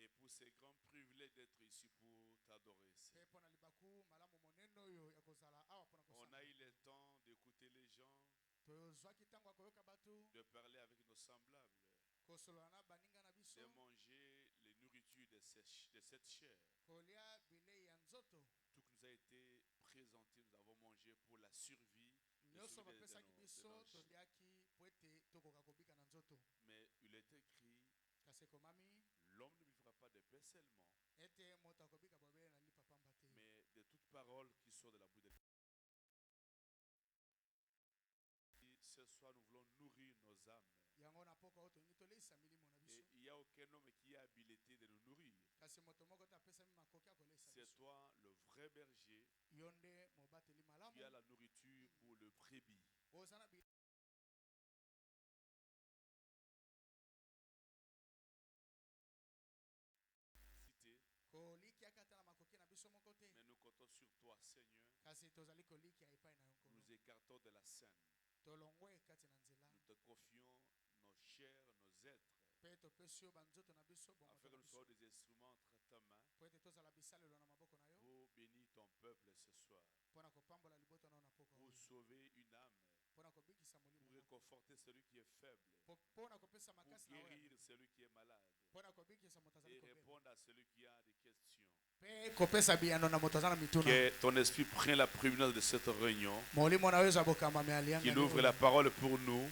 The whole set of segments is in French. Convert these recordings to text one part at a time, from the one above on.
et pour ces grands privilèges d'être ici pour t'adorer. On a eu le temps d'écouter les gens, de parler avec nos semblables, de manger les nourritures de cette chair. Tout qui nous a été présenté, nous avons mangé pour la survie de nos chair. Mais il est écrit, l'homme ne vivra pas de paix seulement, mais de toute parole qui sort de la bouche de Dieu. Ce soir, nous voulons nourrir nos âmes. Et il n'y a aucun homme qui a habilité de nous nourrir. C'est toi, le vrai berger, qui a la nourriture pour le brebis. Mais nous comptons sur toi, Seigneur. Nous écartons de la scène. Nous te confions nos chairs, nos êtres, afin que nous soyons des instruments entre ta main pour bénir ton peuple ce soir, pour sauver une âme, pour réconforter celui qui est faible, pour guérir celui qui est malade et répondre à celui qui a des questions. Que ton esprit prenne la prééminence de cette réunion, qu'il ouvre la parole pour nous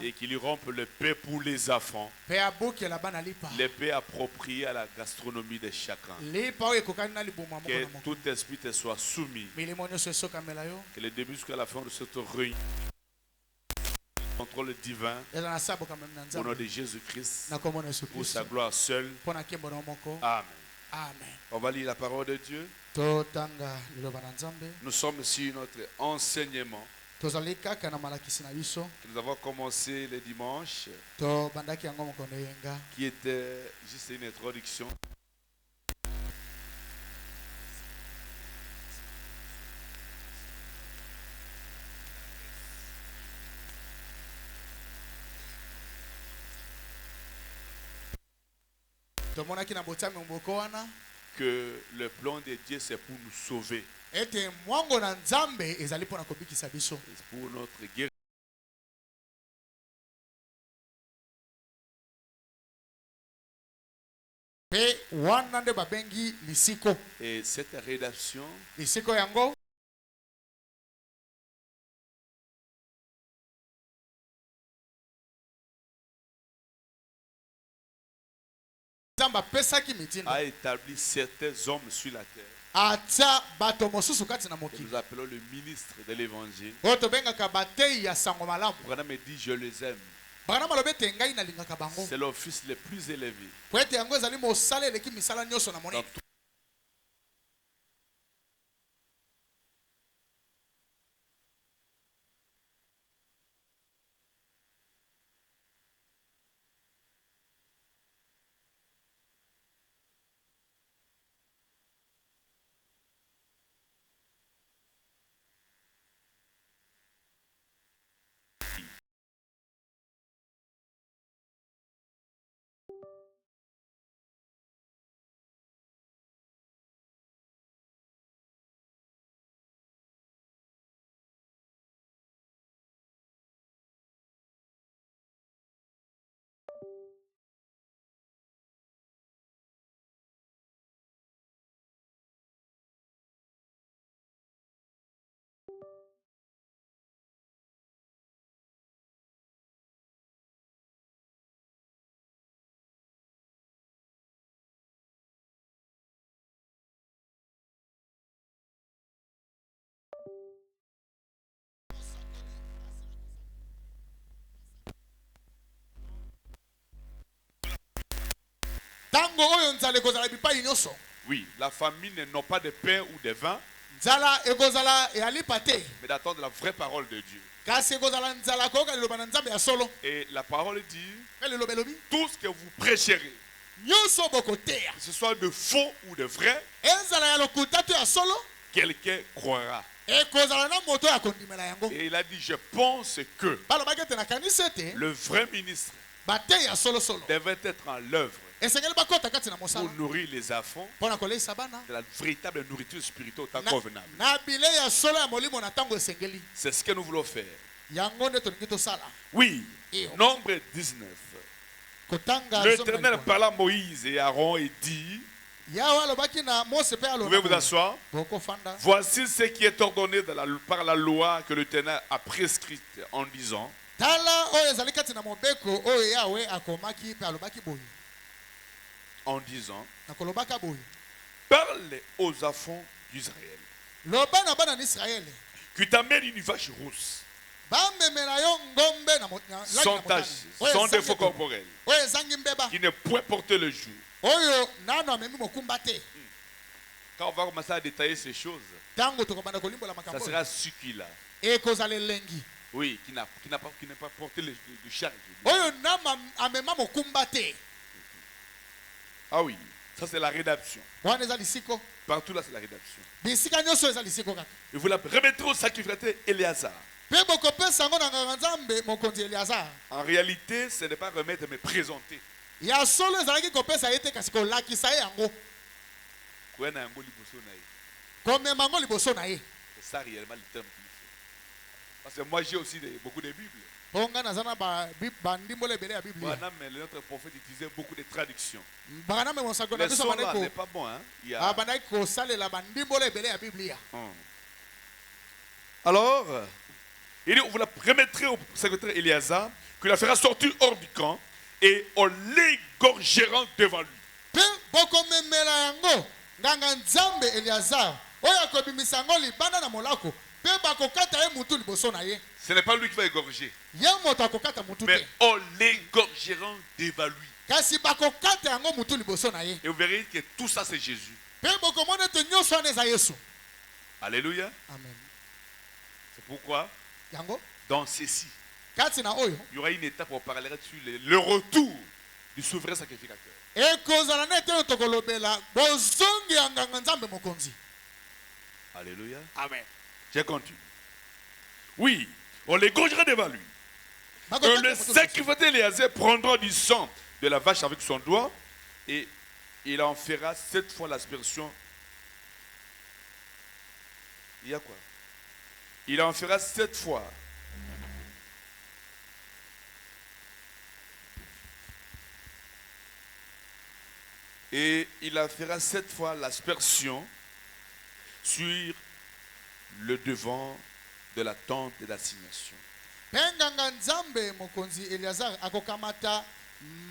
et qu'il y rompe le paix pour les enfants, les paix appropriées à la gastronomie de chacun. Que tout esprit te soit soumis, que le début jusqu'à la fin de cette réunion, contrôle divin, au nom de Jésus-Christ, pour sa gloire seule. Amen. Amen. On va lire la parole de Dieu. Nous sommes sur notre enseignement que nous avons commencé le dimanche, qui était juste une introduction. Que le plan de Dieu c'est pour nous sauver, c'est pour notre guérison. Et cette rédaction a établi certains hommes sur la terre que nous appelons le ministre de l'évangile. Branham me dit je les aime. C'est l'office le plus élevé. Dans oui, la famine n'a pas de pain ou de vin, mais d'attendre la vraie parole de Dieu. Et la parole dit, tout ce que vous prêcherez, que ce soit de faux ou de vrai, quelqu'un croira. Et il a dit, je pense que le vrai ministre devait être en l'œuvre pour nourrir les enfants de la véritable nourriture spirituelle convenable. C'est ce que nous voulons faire. Oui, Nombre 19. L'Éternel parla à Moïse et Aaron et dit: pouvez vous asseoir? Voici ce qui est ordonné par la loi que l'Éternel a prescrite en disant: parle aux enfants d'Israël qui t'amènent une vache rousse sans tache, sans défaut corporel, qui ne peut porter le joug. Quand on va commencer à détailler ces choses, ça sera celui-là. Oui, qui n'a pas porté le charge. Ah oui, ça c'est la rédaction. Partout là c'est la rédaction. Et vous la remettrez au sacrificateur Éléazar. En réalité, ce n'est pas remettre mais présenter. C'est ça réellement le terme qu'il faut. Parce que moi j'ai aussi beaucoup de Bibles. Mais notre prophète utilisait beaucoup de traductions. Le son là n'est pas bon. Hein? Alors, il dit, vous la remettrez au secrétaire Éléazar, qui la fera sortir hors du camp, et on l'égorgera devant lui. Ce n'est pas lui qui va égorger, mais on l'égorgera devant lui. Et vous verrez que tout ça c'est Jésus. Alléluia. Amen. C'est pourquoi dans ceci il y aura une étape où on parlera sur le retour du souverain sacrificateur. Alléluia. Amen. Je continue. Oui, on l'égorgera devant lui. Et le sacrificateur Éléazar prendra du sang de la vache avec son doigt et il en fera 7 fois l'aspersion. Il y a quoi? Il en fera 7 fois. Et il en fera 7 fois l'aspersion sur le devant de la tente d'assignation. Penganga nzambe mokonzi Eleazar akokamata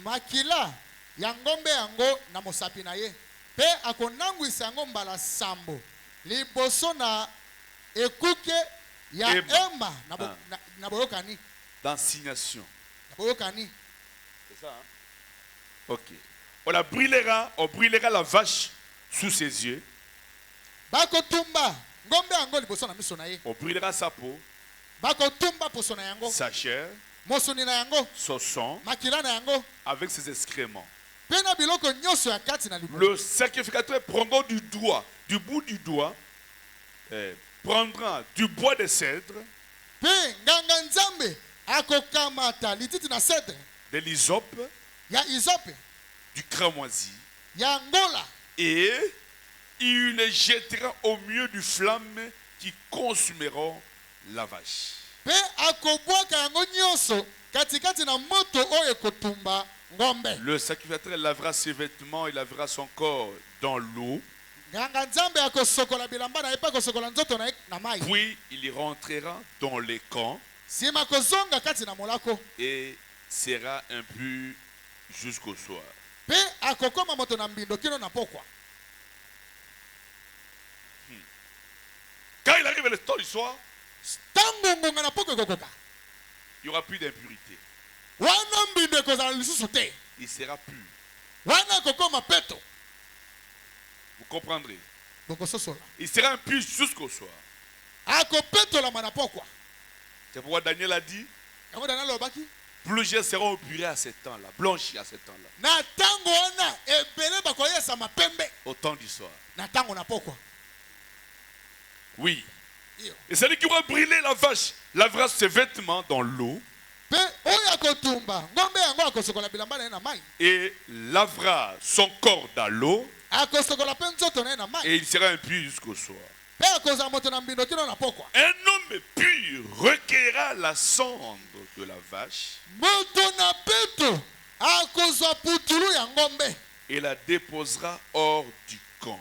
makila ya ngombe yango na mosapi na ye pe akonangwisa yango mbala sambo liboso na ekuke ya ema na boyokani d'assignation. Na boyokani. C'est ça, hein? Ok. On brûlera la vache sous ses yeux. Bakotumba ngombe yango liboso na miso na ye. On brûlera sa peau, sa chair, son sang, avec ses excréments. Le sacrificateur prendra du bout du doigt, prendra du bois de cèdre, de l'hysope, du cramoisi, et il les jettera au milieu du flamme qui consumeront la vache. Le sacrificateur lavera ses vêtements, il lavera son corps dans l'eau. Puis il rentrera dans les camps et sera impur jusqu'au soir. Quand il arrive le temps du soir, il n'y aura plus d'impurité. Il sera pur. Vous comprendrez. Il sera impur jusqu'au soir. C'est pourquoi Daniel a dit: plusieurs seront épurés à ce temps-là, blanchis à ce temps-là. Au temps du soir. Oui. Et celui qui va brûler la vache lavera ses vêtements dans l'eau Et lavera son corps dans l'eau. Et il sera impur jusqu'au soir. Un homme pur recueillera la cendre de la vache et la déposera hors du camp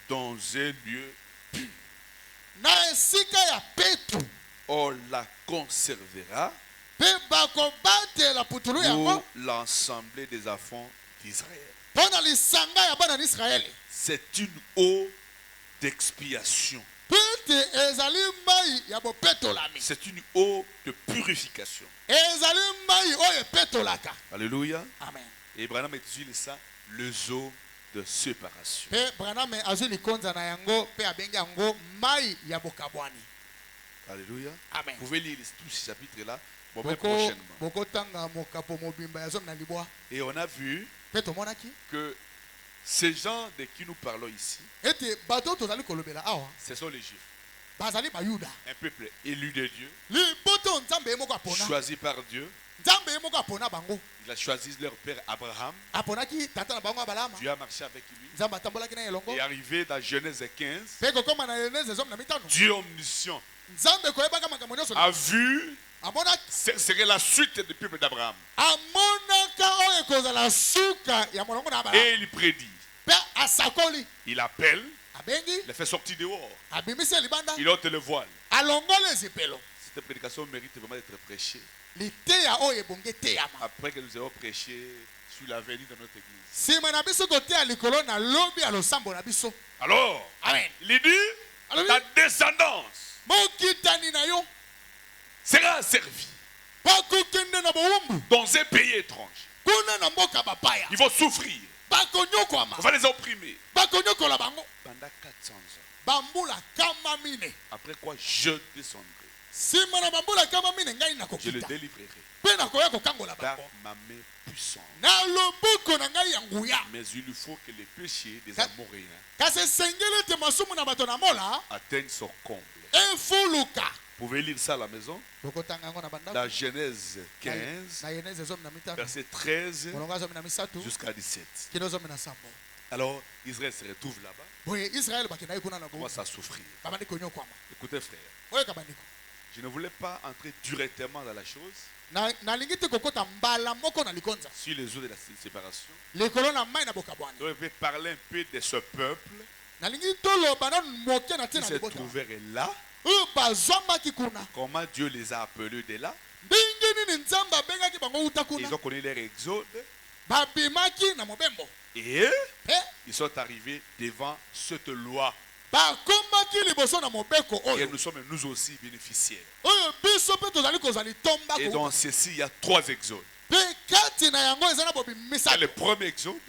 dans un lieu pur. On la conservera pour l'ensemble des enfants d'Israël. C'est une eau d'expiation. C'est une eau de purification. Alléluia. Amen. Et Branham utilise ça, le eau de séparation. Alléluia. Amen. Vous pouvez lire tous ces chapitres-là prochainement. Et on a vu que ces gens de qui nous parlons ici, ce sont les Juifs. Un peuple élu de Dieu, choisi par Dieu. Il a choisi leur père Abraham. Dieu a marché avec lui. Et arrivé dans Genèse 15, Dieu omniscient a vu ce serait la suite du peuple d'Abraham. Et il prédit. Il appelle. Il les fait sortir dehors. Il ôte le voile. Cette prédication mérite vraiment d'être prêchée. Après que nous avons prêché sur l'avenir de notre église. Alors, Amen. Il dit, ta descendance sera servie dans un pays étrange. Ils vont souffrir. On va les opprimer pendant 400 ans. Après quoi je descendrai. Je le délivrerai par ma main puissante. Mais il faut que les péchés des Amoréens atteignent son comble. Vous pouvez lire ça à la maison. Dans Genèse 15, verset 13 jusqu'à 17. Alors, Israël se retrouve là-bas. Commence à souffrir. Écoutez, frère. Je ne voulais pas entrer directement dans la chose sur les eaux de la séparation. Je vais parler un peu de ce peuple qui se trouvait là. Comment Dieu les a appelés de là. Ils ont connu leur exode. Et ils sont arrivés devant cette loi. Et nous sommes nous aussi bénéficiaires. Et dans ceci, il y a 3 exodes. Le premier exode,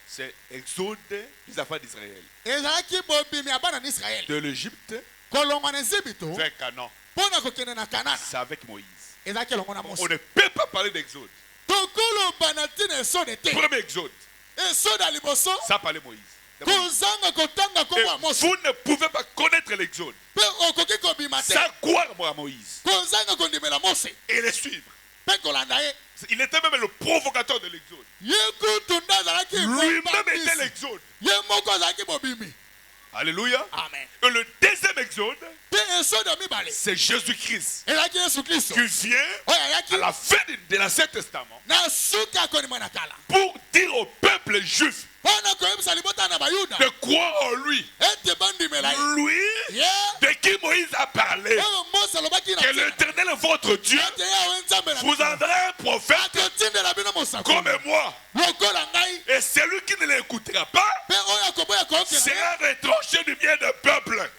c'est l'exode des enfants d'Israël. De l'Égypte vers Canaan. C'est avec Moïse. On ne peut pas parler d'exode. Premier exode, ça parlait Moïse. Et vous ne pouvez pas connaître l'exode sans croire à Moïse et le suivre. Il était même le provocateur de l'exode. Lui-même était l'exode. Alléluia. Amen. Et le deuxième exode, c'est Jésus-Christ qui vient à la fin de l'Ancien Testament pour dire au peuple juif de croire en lui. Lui, de qui Moïse a parlé, que l'Éternel votre Dieu vous enverra un prophète comme moi. Et celui qui ne l'écoutera pas sera retranché du bien du peuple.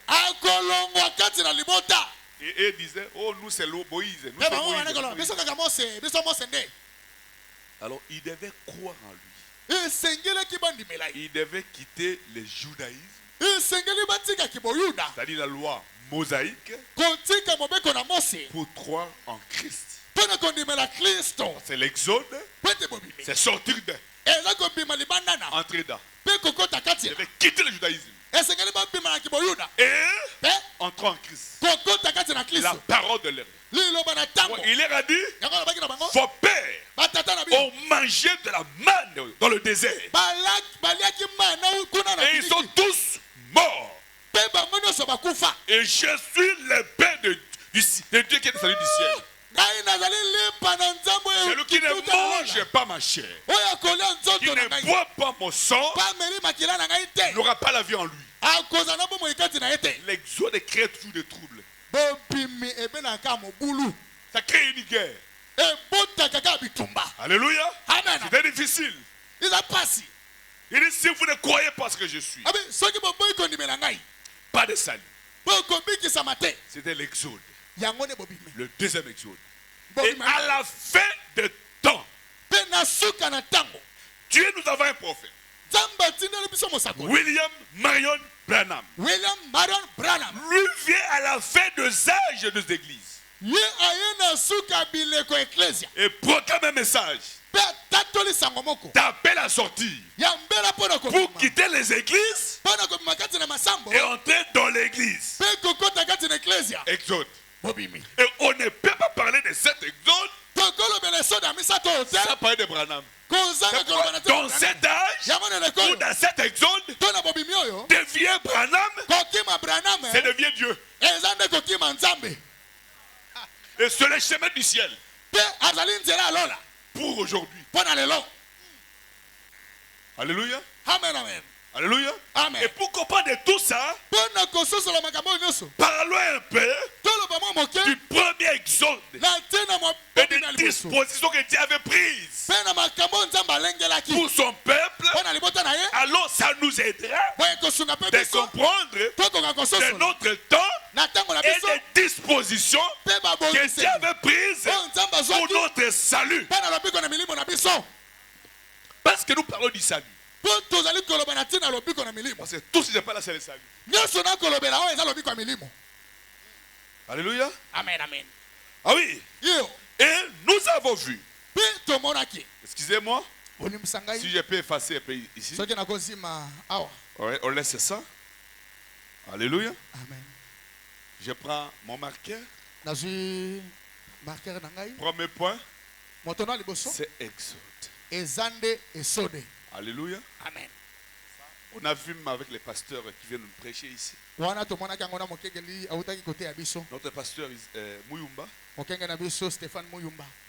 Et il disait, oh nous c'est Moïse. Nous, Moïse. Alors il devait croire en lui. Il devait quitter le judaïsme, c'est-à-dire la loi mosaïque, pour croire en Christ. C'est l'exode, c'est sortir d'eux, entrer dedans. Il devait quitter le judaïsme Et entrant en Christ. La parole de l'Éternel. Il leur a dit, vos pères ont mangé de la manne dans le désert. Et ils sont tous morts. Et je suis le pain de Dieu qui est descendu du ciel. Celui qui ne mange pas ma chair, qui ne boit pas mon sang, n'aura pas la vie en lui. L'exode crée toujours des troubles. Ça crée une guerre. Alléluia. C'était difficile. Il dit, si vous ne croyez pas ce que je suis, pas de salut. C'était l'exode. Le deuxième exode. Et à la fin de temps, Dieu nous envoie un prophète. William Marion Branham. Lui vient à la fin des âges de l'église. Et proclame un message. D'appel à sortir. Pour quitter les églises et entrer dans l'église. Exode. Et on ne peut pas parler de cet exode sans parler de Branham. Dans cet âge, ou dans cet exode, devient Branham, c'est devient Dieu. Et c'est le chemin du ciel. Pour aujourd'hui. Alléluia. Amen, amen. Alléluia. Amen. Et pour comprendre tout ça, parlons un peu du premier exode et des dispositions que Dieu avait prises pour son peuple. Alors ça nous aidera de comprendre de notre temps et des dispositions que Dieu avait prises pour notre salut. Parce que nous parlons du salut. Parce que tout ce n'est pas là, c'est le salut. Alléluia. Amen, amen. Ah oui. Et nous avons vu. Excusez-moi. Si je peux effacer un peu ici. On laisse ça. Alléluia. Amen. Je prends mon marqueur. Premier point. C'est Exode. Alléluia. Amen. On a vu avec les pasteurs qui viennent nous prêcher ici. Notre pasteur Muyumba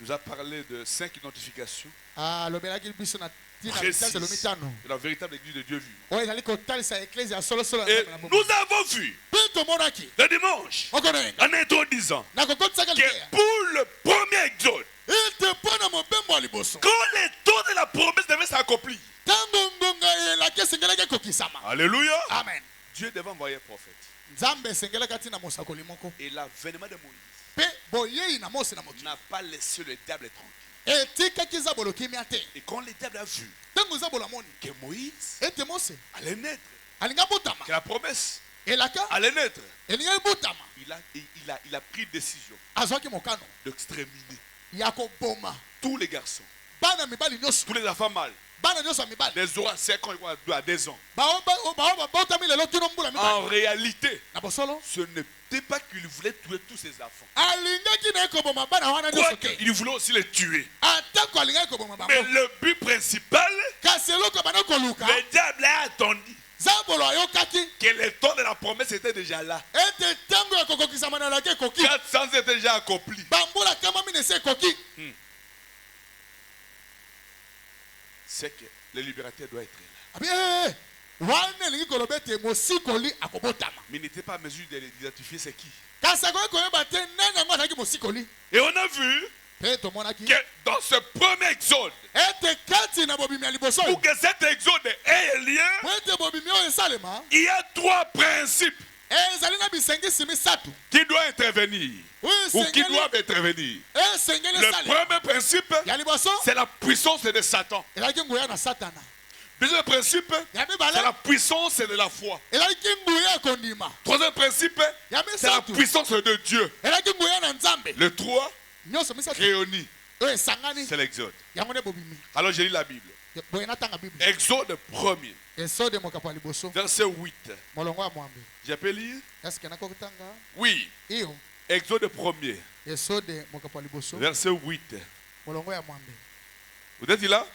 nous a parlé de 5 identifications précises de la véritable église de Dieu vue. Et nous avons vu le dimanche en introduisant que pour le premier exode, quand les temps de la promesse devaient s'accomplir, alléluia. Amen. Dieu devait envoyer un prophète. Et l'avènement de Moïse n'a pas laissé le diable tranquille. Et quand le diable a vu que Moïse allait naître, que la promesse allait naître, il a pris décision d'exterminer tous les garçons, tous les enfants mâles. Des aura 5 ans à 2 ans. En réalité, ce n'était pas qu'il voulait tuer tous ses enfants. Il voulait aussi les tuer. Mais le but principal, le diable a attendu que le temps de la promesse était déjà là. 400 étaient déjà accomplis. C'est que le libérateur doit être là. Mais il n'était pas à mesure d'identifier c'est qui. Et on a vu que dans ce premier exode, pour que cet exode ait lieu, il y a 3 principes qui doivent intervenir. Ou qui doivent intervenir. Le premier principe, c'est la puissance de Satan. Deuxième principe, c'est la puissance de la foi. Troisième principe, c'est la puissance de Dieu. Le 3, réuni, c'est l'exode. Alors je lis la Bible. Exode 1er. Verset 8. J'ai pu lire? Oui. Exode 1er. Verset 8. Vous êtes là?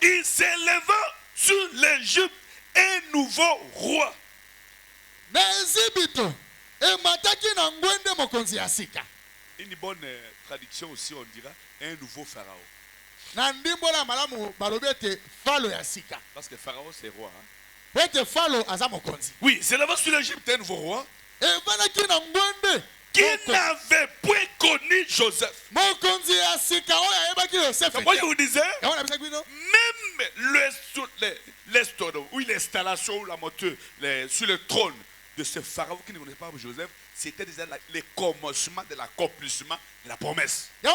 Il s'éleva sur l'Égypte un nouveau roi. Une bonne traduction aussi, on dira un nouveau pharaon. Parce que pharaon c'est roi. Oui, il s'éleva sur l'Égypte un nouveau roi qui n'avait point connu Joseph. Moi je vous disais, même l'installation, la moteur sur le trône de ce pharaon qui ne connaissait pas Joseph, c'était déjà le commencement de l'accomplissement de la promesse. Qui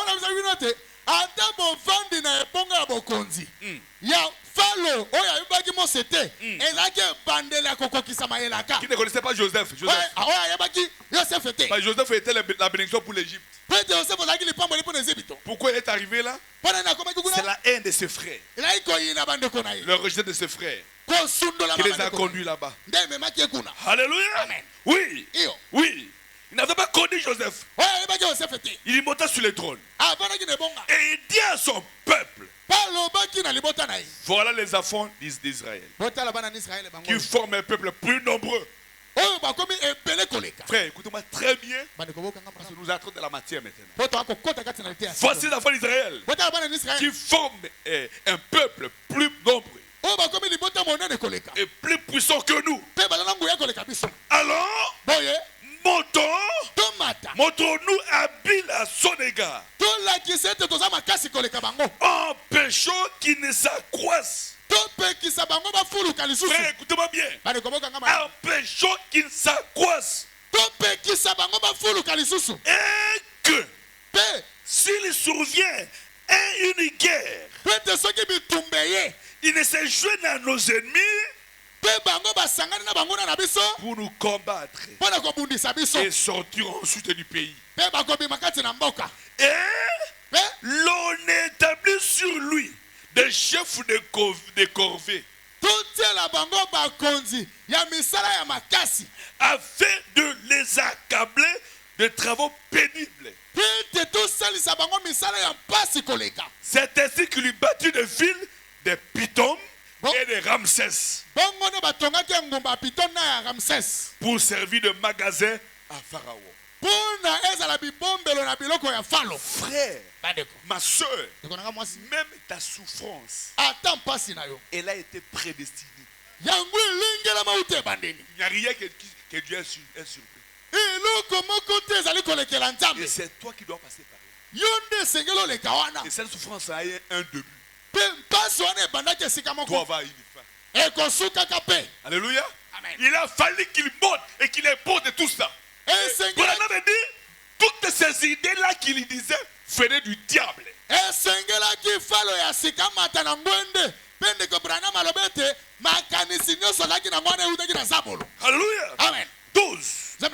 ne connaissait pas Joseph. Joseph était la bénédiction pour l'Égypte. Pourquoi il est arrivé là? C'est la haine de ses frères. Le rejet de ses frères qui les a conduits là-bas. Alléluia. Amen. Oui. Oui. Il n'avait pas connu Joseph. Il monta sur le trône. Et il dit à son peuple, voilà les enfants d'Israël qui forment un peuple plus nombreux. Frère, écoutez-moi très bien, parce que nous entrons dans la matière maintenant. Voici les enfants d'Israël qui forment un peuple plus nombreux et plus puissant que nous. Alors, montrons-nous habiles à son égard, empêchons qu'ils ne s'accroissent. Frère, écoutez-moi bien. Empêchons qu'ils s'accroissent. Et que s'il survient une guerre, il ne se joignent à nos ennemis pour nous combattre et sortir ensuite du pays. Et l'on établit sur lui des chefs de corvée afin de les accabler de travaux pénibles. C'est ainsi qu'il lui battit de villes de Pithom et de Ramsès pour servir de magasin à Pharaon. Frère, ma soeur, même ta souffrance, elle a été prédestinée. Il n'y a rien que Dieu est surpris. Et c'est toi qui dois passer par là. Et cette souffrance a un début. Toi va une fin. Alléluia. Amen. Il a fallu qu'il monte et qu'il épose de tout ça. Branham avait dit, toutes ces idées-là qu'il disait venaient du diable. Alléluia. Amen. 12. Mais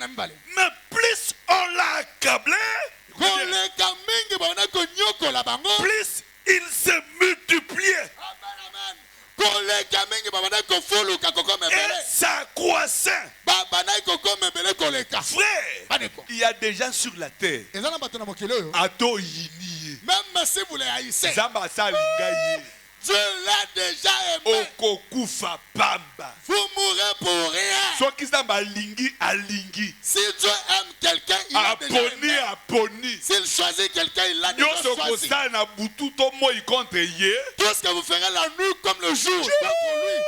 plus on l'a accablé, plus il se multipliait. Et s'accroissait. Frère, il y a des gens sur la terre. Même si vous les haïssez, Dieu l'a déjà aimé. Vous mourrez pour rien. Si Dieu aime quelqu'un, il l'a déjà aimé. S'il choisit quelqu'un, il l'a déjà choisi. Tout ce que vous ferez la nuit comme le jour contre lui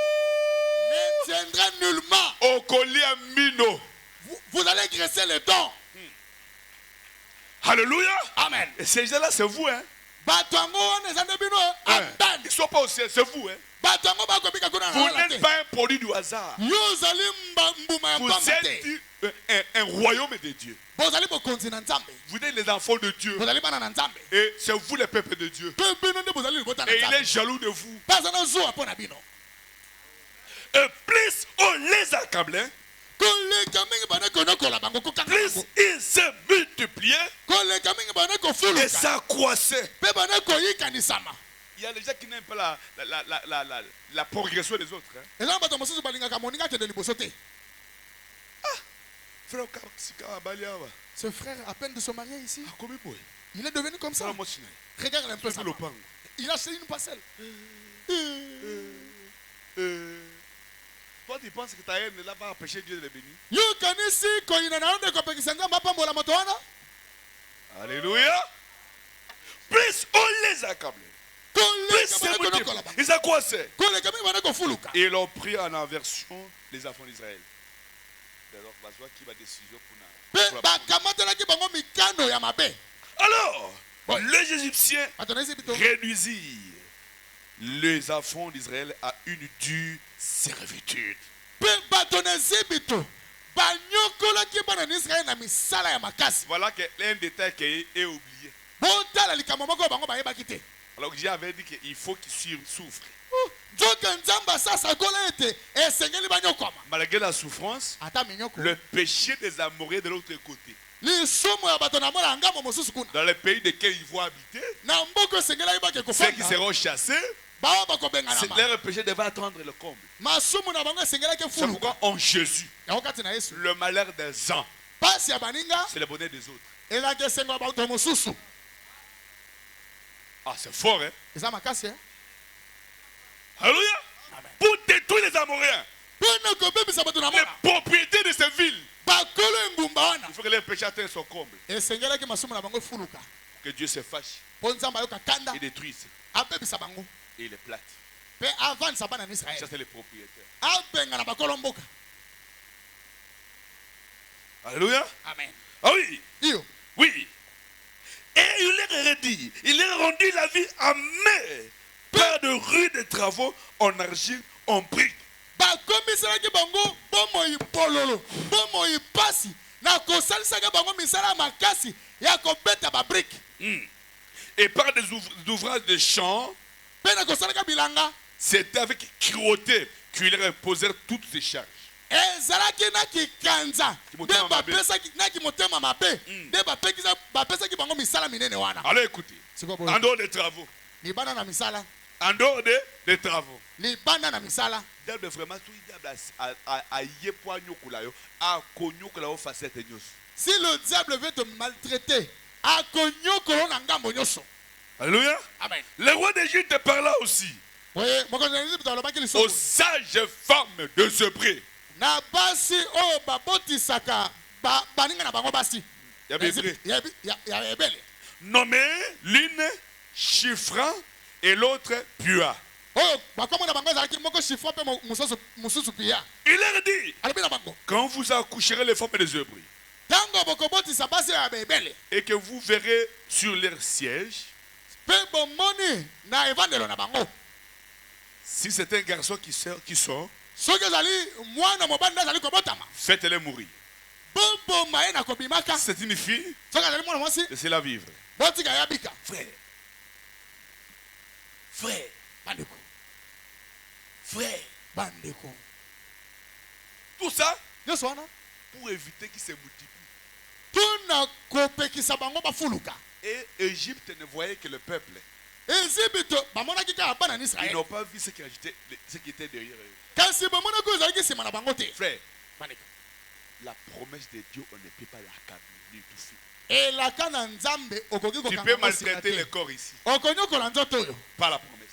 ne tiendra nullement. Vous allez graisser les dents. Alléluia. Amen. Et ces gens-là, c'est vous, hein? Ils ne sont pas au ciel, c'est vous, hein? Vous n'êtes pas un produit du hasard. Vous êtes un royaume de Dieu. Vous êtes les enfants de Dieu. Et c'est vous le peuple de Dieu. Et il est jaloux de vous. Et plus on les accablait, plus ils se multipliaient et s'accroissaient. Il y a des gens qui n'aiment pas la progression des autres. Hein. Frère, ce frère, à peine de se marier ici, il est devenu comme ça. Regarde un peu ça. Il a acheté une parcelle. Toi, tu penses que ta haine là va empêcher Dieu de les bénir? Alléluia. Plus on les accable. Ils ont quoi c'est? Et ils ont pris en aversion les enfants d'Israël. Alors, qui va décision pour les Égyptiens réduisirent les enfants d'Israël à une dure servitude. Voilà un détail qui est oublié. Alors Dieu avait dit qu'il faut qu'ils souffrent. Malgré la souffrance, le péché des Amoréens de l'autre côté. Dans les pays desquels ils vont habiter, ceux qui seront chassés, leur péché devait attendre le comble. C'est pourquoi en Jésus, le malheur des uns, c'est le bonheur des autres. Ah, c'est fort, hein? Alléluia. Pour détruire les Amoréens, les propriétés de ces villes, il faut que les péchés atteignent son comble. Que Dieu se fâche et détruise et les plate. Ça, c'est les propriétaires. Alléluia. Amen. Ah oui. Oui. Et il leur a dit, il leur a rendu la vie amère par de rudes travaux en argile, en briques. Et par des ouvrages de champs, c'était avec cruauté qu'il leur posèrent toutes ces charges. Alors écoutez, en dehors des travaux, en dehors des travaux, diable vraiment tout diable si le diable veut te maltraiter, alléluia. Amen. Le roi d'Égypte parla aussi aux sages femmes de Zébré. Nommé l'une Chiffran et l'autre Pua. Il leur dit, quand vous accoucherez les femmes des Hébreux et que vous verrez sur leur siège, si c'est un garçon qui sort, faites-les mourir. C'est une fille, laissez-la vivre. Frère. Tout ça pour éviter qu'ils se multiplient. Et Égypte ne voyait que le peuple. Ils n'ont pas vu ce qui était derrière eux. Frère, la promesse de Dieu, on ne peut pas l'accabler. Tu peux maltraiter le corps ici. Pas la promesse.